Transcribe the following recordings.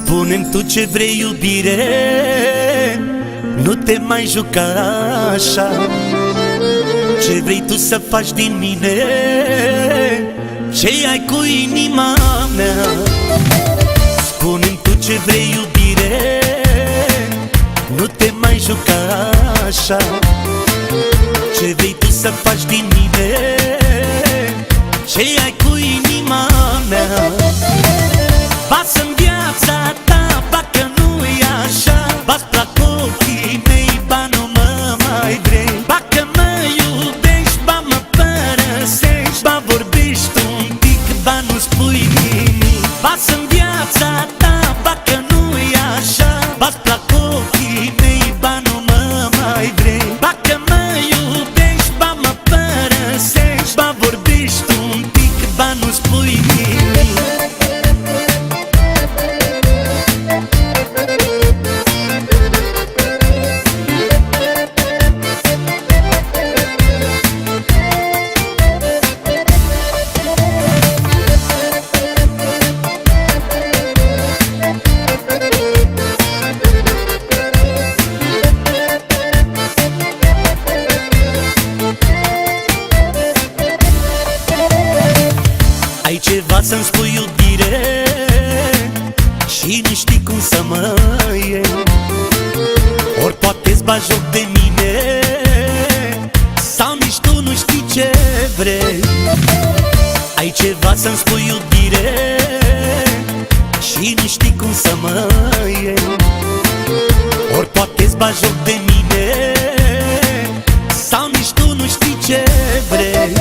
Spune-mi tu ce vrei, iubire, nu te mai juca așa. Ce vrei tu să faci din mine, ce ai cu inima mea? Spune-mi tu ce vrei, iubire, nu te mai juca așa. Ce vrei tu să faci din mine, ce ai cu inima mea? Pasă-mi viața ta, parcă nu-i așa. Ba-ți plac ochii mei, ba nu mă mai vrei. Ba-că mă iubești, ba mă părăsești. Ba vorbești un pic, ba nu spui nimic. Pasă-mi viața ta, parcă nu-i așa. Ba-ți plac ochii mei, ba nu mă mai vrei. Ba-că mă iubești, ba mă părăsești. Ba vorbești un pic, ba nu spui nimic. Ai ceva să-mi spui, iubire, și nu știi cum să mă iei. Ori poate-ți bagi joc de mine, sau nici tu nu știi ce vrei. Ai ceva să-mi spui, iubire, și nu știi cum să mă iei. Ori poate-ți bagi joc de mine, sau nici tu nu știi ce vrei.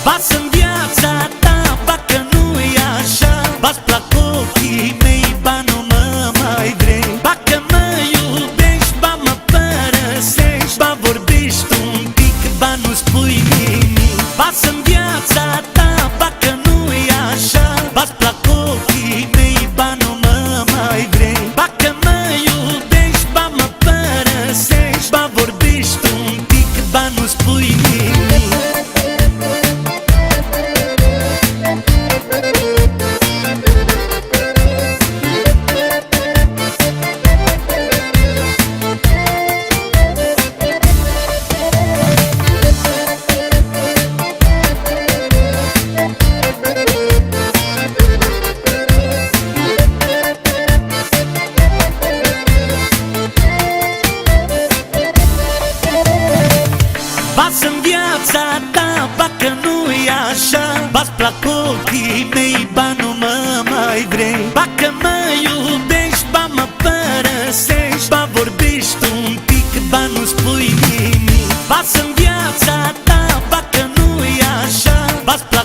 Pasă-mi viața ta, parcă nu-i așa. Ba-ți plac ochii mei, ba nu mă mai vrei. Ba-că mă iubești, ba mă părăsești. Ba vorbești un pic, ba nu spui nimic. Pasă-mi viața ta, parcă nu-i așa. Ba-ți plac ochii mei, ba nu mă mai vrei. Ba-că mă iubești, ba mă părăsești. Ba vorbești un pic, ba nu spui nimic. Pasă-mi viața ta, parcă nu-i așa. Ba-ți plac ochii mei, ba nu mă mai vrei. Ba-că mă iubești, ba mă părăsești. Ba vorbești un pic, ba nu spui nimic. Pasă-mi viața ta, parcă nu-i așa. Ba-ți plac